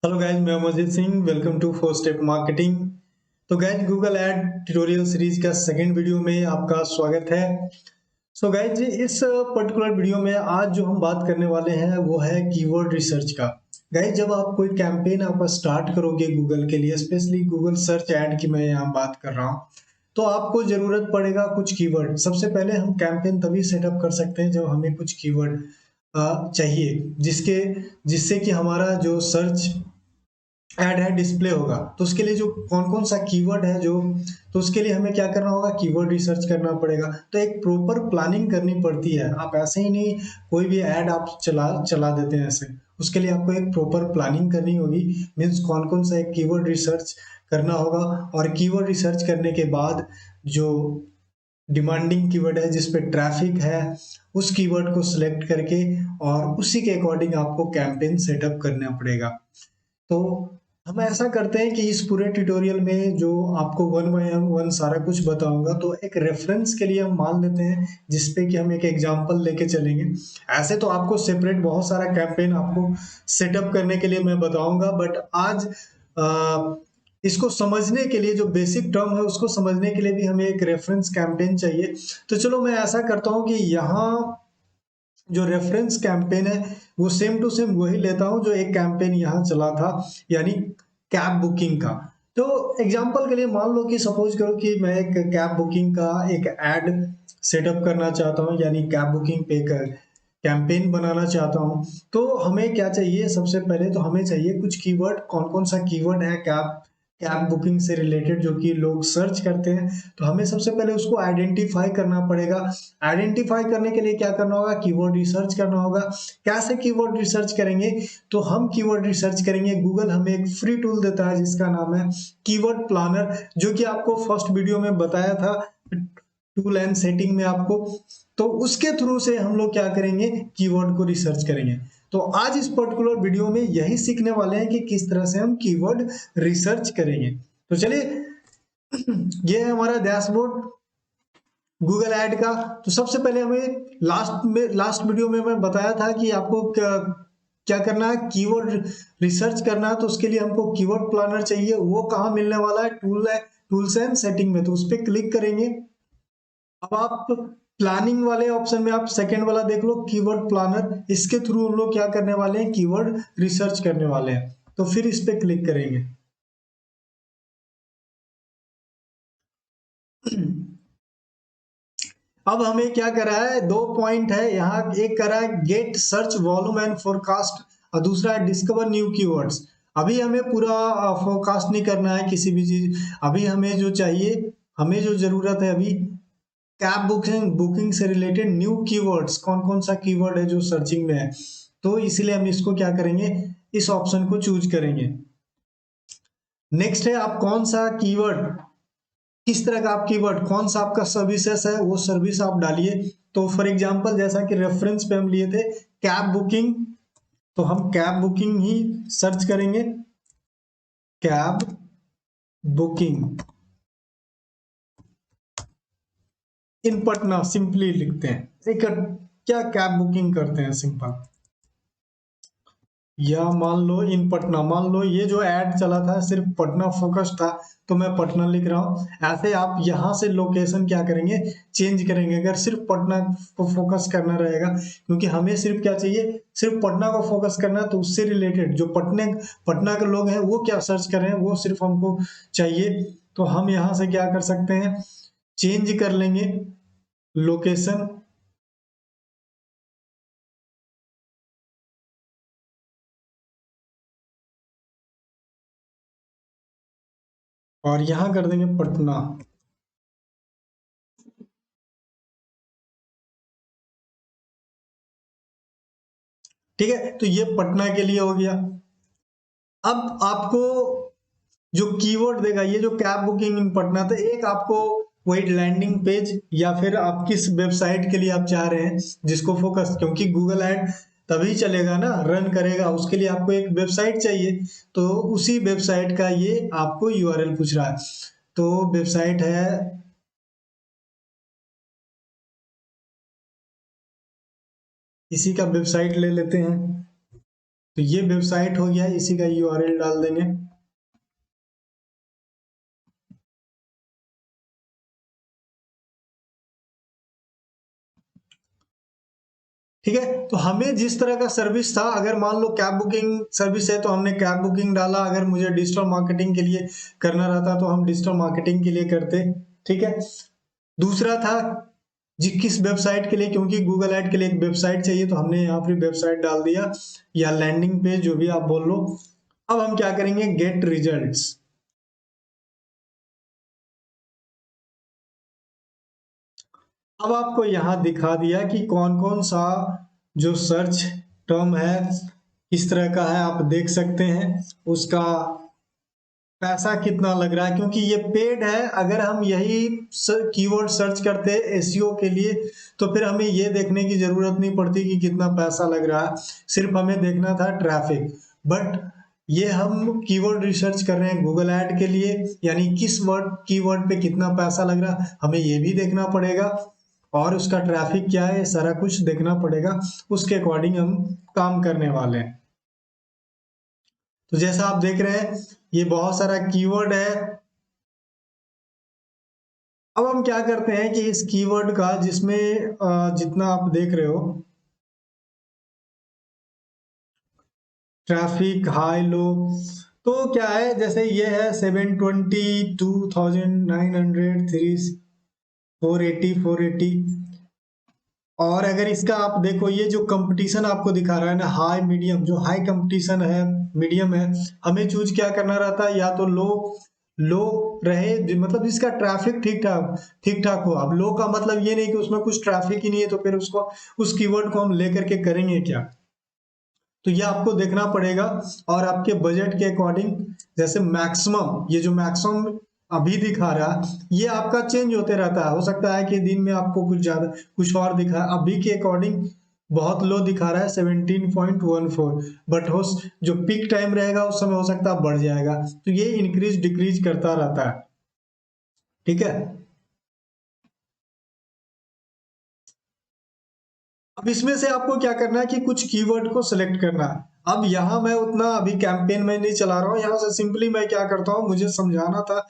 Hello guys, मैं Amarjeet Singh. Welcome to 4 step marketing. तो guys, Google ad tutorial series का second video में आपका स्वागत है। सो गाइज, इस पर्टिकुलर वीडियो में आज जो हम बात करने वाले हैं वो है कीवर्ड रिसर्च का। गाइज, जब आप कोई कैंपेन आप स्टार्ट करोगे गूगल के लिए, स्पेशली गूगल सर्च ऐड की मैं यहाँ बात कर रहा हूँ, तो आपको जरूरत पड़ेगा कुछ कीवर्ड। सबसे पहले हम कैंपेन तभी सेटअप कर सकते हैं जब हमें कुछ कीवर्ड चाहिए, जिससे कि हमारा जो सर्च ऐड है डिस्प्ले होगा। तो उसके लिए जो कौन कौन सा कीवर्ड है जो, तो उसके लिए हमें क्या करना होगा, कीवर्ड रिसर्च करना पड़ेगा। तो एक प्रॉपर प्लानिंग करनी पड़ती है। आप ऐसे ही नहीं कोई भी ऐड आप चला चला देते हैं ऐसे। उसके लिए आपको एक प्रॉपर प्लानिंग करनी होगी। मीन्स कौन कौन सा एक कीवर्ड रिसर्च करना होगा, और कीवर्ड रिसर्च करने के बाद जो डिमांडिंग कीवर्ड है, जिस पे ट्रैफिक है, उस कीवर्ड को सिलेक्ट करके और उसी के अकॉर्डिंग आपको कैंपेन सेटअप करना पड़ेगा। तो हम ऐसा करते हैं कि इस पूरे ट्यूटोरियल में जो आपको वन बाय वन सारा कुछ बताऊंगा, तो एक रेफरेंस के लिए हम मान लेते हैं जिसपे कि हम एक एग्जांपल लेके चलेंगे। ऐसे तो आपको सेपरेट बहुत सारा कैंपेन आपको सेटअप करने के लिए मैं बताऊंगा, बट आज अ, इसको समझने के लिए जो बेसिक टर्म है उसको समझने के लिए भी हमें एक रेफरेंस कैंपेन चाहिए। तो चलो मैं ऐसा करता हूँ कि यहाँ जो रेफरेंस कैंपेन है वो सेम टू सेम वही लेता हूं जो एक कैंपेन यहाँ चला था, यानी कैब बुकिंग का। तो एग्जांपल के लिए मान लो कि सपोज करो कि मैं एक कैब बुकिंग का एक ऐड सेटअप करना चाहता हूँ, यानी कैब बुकिंग पे कैंपेन बनाना चाहता हूँ। तो हमें क्या चाहिए, सबसे पहले तो हमें चाहिए कुछ कीवर्ड। कौन कौन सा कीवर्ड है कैब कैब बुकिंग से रिलेटेड जो कि लोग सर्च करते हैं, तो हमें सबसे पहले उसको आइडेंटिफाई करना पड़ेगा। आइडेंटिफाई करने के लिए क्या करना होगा, कीवर्ड रिसर्च करना होगा। कैसे कीवर्ड रिसर्च करेंगे, तो हम कीवर्ड रिसर्च करेंगे, गूगल हमें एक फ्री टूल देता है जिसका नाम है कीवर्ड प्लानर, जो कि आपको फर्स्ट वीडियो में बताया था टूल एंड सेटिंग में आपको। तो उसके थ्रू से हम लोग क्या करेंगे, कीवर्ड को रिसर्च करेंगे। तो आज इस पर्टिकुलर वीडियो में यही सीखने वाले हैं कि किस तरह से हम कीवर्ड रिसर्च करेंगे। तो चलिए, ये है हमारा डैशबोर्ड गूगल ऐड का। तो सबसे पहले हमें लास्ट वीडियो में मैं बताया था कि आपको क्या क्या करना है, कीवर्ड रिसर्च करना है। तो उसके लिए हमको कीवर्ड प्लानर चाहिए। वो कहाँ मिलने वाला है, टूल्स एंड सेटिंग में। तो उस पर क्लिक करेंगे। अब आप प्लानिंग वाले ऑप्शन में आप सेकंड वाला देख लो, कीवर्ड प्लानर। इसके थ्रू हम लोग क्या करने वाले हैं, कीवर्ड रिसर्च करने वाले हैं। तो फिर इस पे क्लिक करेंगे। अब हमें क्या करा है, दो पॉइंट है यहाँ। एक करा है get search volume and forecast, और दूसरा है डिस्कवर न्यू कीवर्ड्स। अभी हमें पूरा फोरकास्ट नहीं करना है किसी भी चीज। अभी हमें जो चाहिए, हमें जो जरूरत है अभी, कैब बुकिंग बुकिंग से रिलेटेड न्यू कीवर्ड्स, कौन कौन सा कीवर्ड है जो सर्चिंग में है। तो इसीलिए हम इसको क्या करेंगे, इस ऑप्शन को चूज करेंगे। नेक्स्ट है, आप कौन सा कीवर्ड, किस तरह का आप कीवर्ड, कौन सा आपका सर्विसेज है, वो सर्विस आप डालिए। तो फॉर एग्जांपल, जैसा कि रेफरेंस पे हम लिए थे कैब बुकिंग, तो हम कैब बुकिंग ही सर्च करेंगे। Cab booking in Patna, simply लिखते हैं। एक क्या कैब बुकिंग करते हैं सिंपल, या मान लो इन पटना। मान लो ये जो ऐड चला था सिर्फ पटना फोकस था, तो मैं पटना लिख रहा हूँ। ऐसे आप यहाँ से लोकेशन क्या करेंगे, चेंज करेंगे, अगर सिर्फ पटना को फोकस करना रहेगा। क्योंकि हमें सिर्फ क्या चाहिए, सिर्फ पटना को फोकस करना है। तो उससे रिलेटेड जो पटने पटना के लोग हैं वो क्या सर्च कर रहे हैं, वो सिर्फ हमको चाहिए। तो हम यहाँ से क्या कर सकते हैं, चेंज कर लेंगे लोकेशन। और यहाँ कर देंगे पटना। ठीक है, तो ये पटना के लिए हो गया। अब आपको जो कीवर्ड देगा, ये जो कैब बुकिंग इन पटना, तो एक आपको वही लैंडिंग पेज, या फिर आप किस वेबसाइट के लिए आप चाह रहे हैं जिसको फोकस, क्योंकि गूगल ऐड तभी चलेगा ना, रन करेगा, उसके लिए आपको एक वेबसाइट चाहिए। तो उसी वेबसाइट का ये आपको यूआरएल पूछ रहा है। तो वेबसाइट है, इसी का वेबसाइट ले लेते हैं। तो ये वेबसाइट हो गया, इसी का यूआरएल डाल देंगे। ठीक है, तो हमें जिस तरह का सर्विस था, अगर मान लो कैब बुकिंग सर्विस है तो हमने कैब बुकिंग डाला, अगर मुझे डिजिटल मार्केटिंग के लिए करना रहता तो हम डिजिटल मार्केटिंग के लिए करते। ठीक है, दूसरा था जी किस वेबसाइट के लिए, क्योंकि गूगल ऐड के लिए एक वेबसाइट चाहिए तो हमने यहाँ पर वेबसाइट डाल दिया या लैंडिंग पेज, जो भी आप बोल लो। अब हम क्या करेंगे, गेट रिजल्ट्स। अब आपको यहाँ दिखा दिया कि कौन कौन सा जो सर्च टर्म है किस तरह का है, आप देख सकते हैं उसका पैसा कितना लग रहा है, क्योंकि ये पेड है। अगर हम यही कीवर्ड सर्च करते एसईओ के लिए तो फिर हमें ये देखने की जरूरत नहीं पड़ती कि कितना पैसा लग रहा है, सिर्फ हमें देखना था ट्रैफिक। बट ये हम कीवर्ड रिसर्च कर रहे हैं गूगल ऐड के लिए, यानी किस वर्ड कीवर्ड पे कितना पैसा लग रहा है हमें ये भी देखना पड़ेगा, और उसका ट्रैफिक क्या है सारा कुछ देखना पड़ेगा। उसके अकॉर्डिंग हम काम करने वाले हैं। तो जैसा आप देख रहे हैं ये बहुत सारा कीवर्ड है। अब हम क्या करते हैं कि इस कीवर्ड का, जिसमें जितना आप देख रहे हो ट्रैफिक हाई लो, तो क्या है, जैसे ये है 722,900 थ्री 480 और अगर इसका आप देखो ये जो कंपटीशन आपको दिखा रहा है ना, हाई मीडियम, जो हाई कंपटीशन है मीडियम है, हमें चूज क्या करना रहता है, या तो लो लो रहे मतलब इसका ट्रैफिक ठीक ठाक हो। अब लो का मतलब ये नहीं कि उसमें कुछ ट्रैफिक ही नहीं है तो फिर उसको उस कीवर्ड को हम लेकर के करेंगे क्या, तो ये आपको देखना पड़ेगा। और आपके बजट के अकॉर्डिंग, जैसे मैक्सिमम, ये जो मैक्सिमम अभी दिखा रहा है ये आपका चेंज होते रहता है, हो सकता है कि दिन में आपको कुछ ज्यादा कुछ और दिखा, अभी के अकॉर्डिंग बहुत लो दिखा रहा है 17.14, बट हो जो पीक टाइम रहेगा उस समय हो सकता है बढ़ जाएगा, तो ये इंक्रीज डिक्रीज करता रहता है। ठीक है, अब इसमें से आपको क्या करना है कि कुछ कीवर्ड को सिलेक्ट करना है। अब यहाँ मैं उतना अभी कैंपेन में नहीं चला रहा हूँ, यहाँ से सिंपली मैं क्या करता हूँ, मुझे समझाना था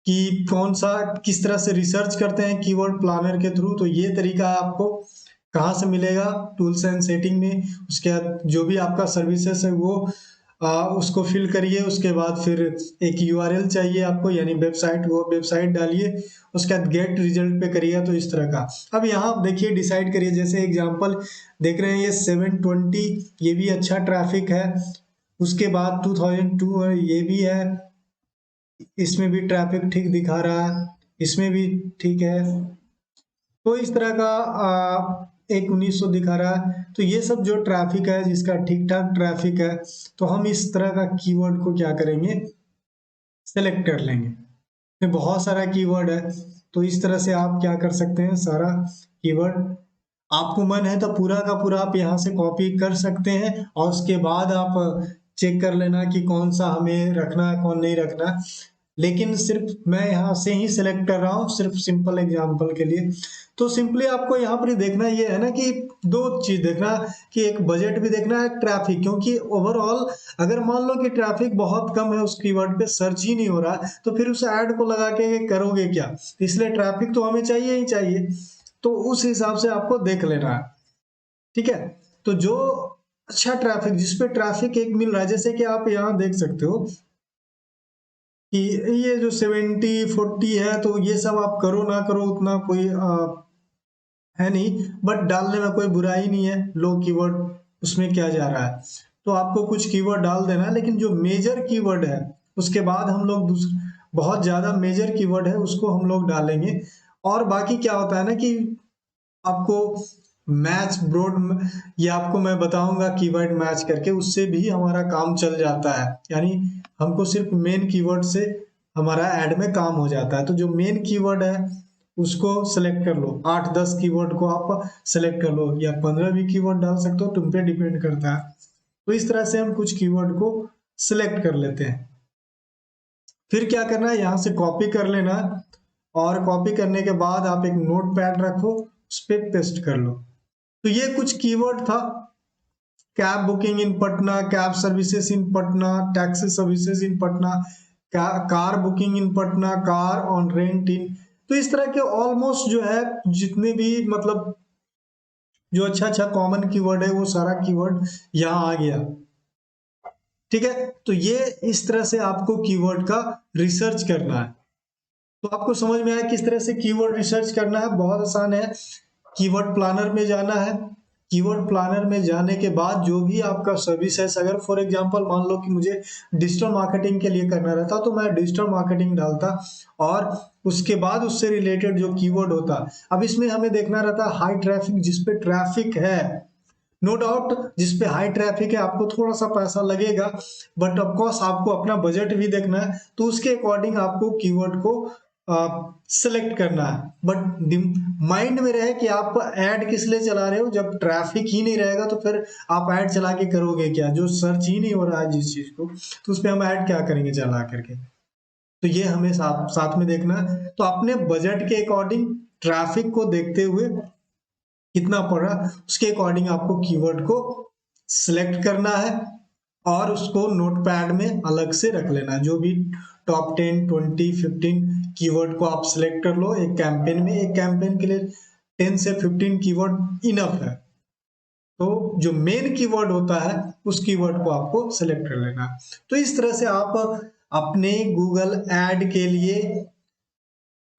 कि कौन सा किस तरह से रिसर्च करते हैं कीवर्ड प्लानर के थ्रू, तो ये तरीका है आपको कहाँ से मिलेगा, टूल्स एंड सेटिंग में। उसके बाद जो भी आपका सर्विसेज है वो उसको फिल करिए, उसके बाद फिर एक यूआरएल चाहिए आपको यानी वेबसाइट, वो वेबसाइट डालिए, उसके बाद गेट रिजल्ट पे करिएगा, तो इस तरह का। अब यहाँ आप देखिए डिसाइड करिए, जैसे एग्जांपल देख रहे हैं ये 720, ये भी अच्छा ट्रैफिक है। उसके बाद 2002 है, ये भी है, इसमें भी ट्रैफिक ठीक दिखा रहा है, इसमें भी ठीक है। तो इस तरह का एक 1900 दिखा रहा है, तो ये सब जो ट्रैफिक है जिसका ठीक ठाक ट्रैफिक है, तो हम इस तरह का कीवर्ड को क्या करेंगे, सेलेक्ट कर लेंगे। में बहुत सारा कीवर्ड है, तो इस तरह से आप क्या कर सकते हैं, सारा कीवर्ड आपको मन है तो पूरा का पूरा आप यहाँ से कॉपी कर सकते हैं, और उसके बाद आप चेक कर लेना कि कौन सा हमें रखना है कौन नहीं रखना है। लेकिन सिर्फ मैं यहाँ से ही सिलेक्ट कर रहा हूँ सिर्फ सिंपल एग्जांपल के लिए। तो सिंपली आपको यहाँ पर देखना ये है ना कि दो चीज देखना, कि एक बजट भी देखना है, ट्रैफिक, क्योंकि ओवरऑल अगर मान लो कि ट्रैफिक बहुत कम है, उस कीवर्ड पे सर्च ही नहीं हो रहा तो फिर उस ऐड को लगा के करोगे क्या, इसलिए ट्रैफिक तो हमें चाहिए ही चाहिए, तो उस हिसाब से आपको देख लेना है। ठीक है, तो जो अच्छा ट्रैफिक, जिसपे ट्रैफिक एक मिल रहा है, जैसे कि आप यहाँ देख सकते हो कि ये जो 70-40 है, तो ये सब आप करो ना करो उतना कोई है नहीं, बट डालने में कोई बुराई नहीं है, लो कीवर्ड उसमें क्या जा रहा है, तो आपको कुछ कीवर्ड डाल देना है। लेकिन जो मेजर कीवर्ड है उसके बाद हम लोग दूसरे बहुत ज्यादा मेजर कीवर्ड है उसको हम लोग डालेंगे। और बाकी क्या होता है ना कि आपको मैच ब्रॉड, ये आपको मैं बताऊंगा कीवर्ड मैच करके, उससे भी हमारा काम चल जाता है, यानी हमको सिर्फ मेन कीवर्ड से हमारा ऐड में काम हो जाता है। तो जो मेन कीवर्ड है उसको सेलेक्ट कर लो, 8-10 कीवर्ड को आप सेलेक्ट कर लो, या 15 भी कीवर्ड डाल सकते हो, तुम पे डिपेंड करता है। तो इस तरह से हम कुछ कीवर्ड को सिलेक्ट कर लेते हैं। फिर क्या करना है, यहाँ से कॉपी कर लेना, और कॉपी करने के बाद आप एक नोट पैड रखो, उस पर पेस्ट कर लो। तो ये कुछ कीवर्ड था cab booking in Patna, cab services in Patna, taxi services in Patna, car booking in Patna, car on rent in. तो इस तरह के ऑलमोस्ट जो है जितने भी मतलब जो अच्छा अच्छा कॉमन कीवर्ड है वो सारा कीवर्ड यहाँ आ गया। ठीक है, तो ये इस तरह से आपको कीवर्ड का रिसर्च करना है। तो आपको समझ में आया किस तरह से कीवर्ड रिसर्च करना है, बहुत आसान है। कीवर्ड प्लानर में जाना है। कीवर्ड प्लानर में जाने के बाद जो भी आपका सर्विस है, अगर फॉर एग्जांपल मान लो कि मुझे डिजिटल मार्केटिंग के लिए करना रहता तो मैं डिजिटल मार्केटिंग डालता और उसके बाद उससे रिलेटेड जो कीवर्ड होता। अब इसमें हमें देखना रहता है हाई ट्रैफिक, जिसपे ट्रैफिक है, नो डाउट जिसपे हाई ट्रैफिक है आपको थोड़ा सा पैसा लगेगा, बट ऑफकोर्स आपको अपना बजट भी देखना है, तो उसके अकॉर्डिंग आपको कीवर्ड को सेलेक्ट करना है। बट माइंड में रहे कि आप ऐड किस लिए चला रहे हो। जब ट्रैफिक ही नहीं रहेगा तो फिर आप ऐड चला के करोगे क्या, जो सर्च ही नहीं हो रहा है जिस चीज को, तो उस पर हम ऐड क्या करेंगे चला करके। तो ये हमें साथ साथ में देखना है। तो अपने बजट के अकॉर्डिंग ट्रैफिक को देखते हुए कितना पड़ रहा उसके अकॉर्डिंग आपको कीवर्ड को सिलेक्ट करना है और उसको नोटपैड में अलग से रख लेना है। जो भी टॉप 10, 20, 15 कीवर्ड को आप सिलेक्ट कर लो एक कैंपेन में। एक कैंपेन के लिए 10 से 15 कीवर्ड इनफ है। तो जो मेन कीवर्ड होता है उस कीवर्ड को आपको सिलेक्ट कर लेना है। तो इस तरह से आप अपने गूगल ऐड के लिए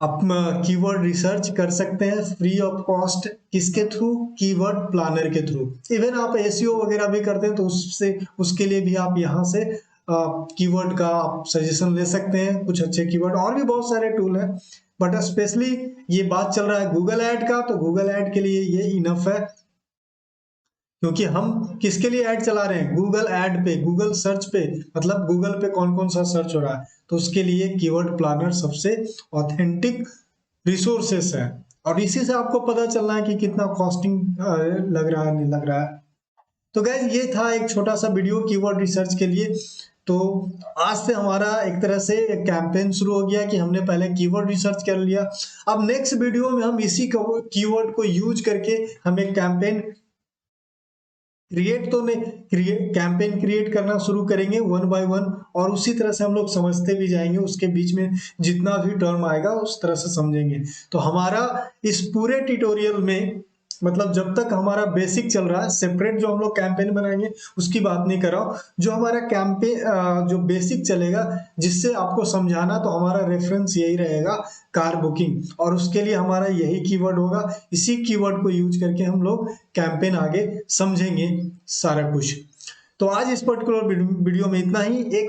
आप कीवर्ड रिसर्च कर सकते हैं फ्री ऑफ कॉस्ट। किसके थ्रू? कीवर्ड प्लानर के थ्रू। इवन आप एसईओ वगैरह भी करते हैं तो उससे उसके लिए भी आप यहाँ से कीवर्ड का आप सजेशन ले सकते हैं, कुछ अच्छे कीवर्ड। और भी बहुत सारे टूल हैं, बट स्पेशली ये बात चल रहा है गूगल ऐड का, तो गूगल ऐड के लिए ये इनफ है। क्योंकि हम किसके लिए ऐड चला रहे हैं? गूगल ऐड पे, गूगल सर्च पे, मतलब गूगल पे कौन कौन सा सर्च हो रहा है, तो उसके लिए कीवर्ड प्लानर सबसे ऑथेंटिक रिसोर्सेस है। और इसी से आपको पता चलना है कि कितना कॉस्टिंग लग रहा है, नहीं लग रहा है। तो गाइस ये था एक छोटा सा वीडियो कीवर्ड रिसर्च के लिए। तो आज से हमारा एक तरह से एक कैंपेन शुरू हो गया कि हमने पहले कीवर्ड रिसर्च कर लिया। अब नेक्स्ट वीडियो में हम इसी कीवर्ड को यूज करके हम एक कैंपेन क्रिएट तो नहीं कैंपेन क्रिएट करना शुरू करेंगे वन बाय वन, और उसी तरह से हम लोग समझते भी जाएंगे। उसके बीच में जितना भी टर्म आएगा उस तरह से समझेंगे। तो हमारा इस पूरे ट्यूटोरियल में मतलब जब तक हमारा बेसिक चल रहा है, सेपरेट जो हम लोग कैंपेन बनाएंगे उसकी बात नहीं कर रहा हूं। जो हमारा कैंपेन जो बेसिक चलेगा जिससे आपको समझाना, तो हमारा रेफरेंस यही रहेगा कार बुकिंग, और उसके लिए हमारा यही कीवर्ड होगा। इसी कीवर्ड को यूज करके हम लोग कैंपेन आगे समझेंगे सारा कुछ। तो आज इस पर्टिकुलर वीडियो में इतना ही। एक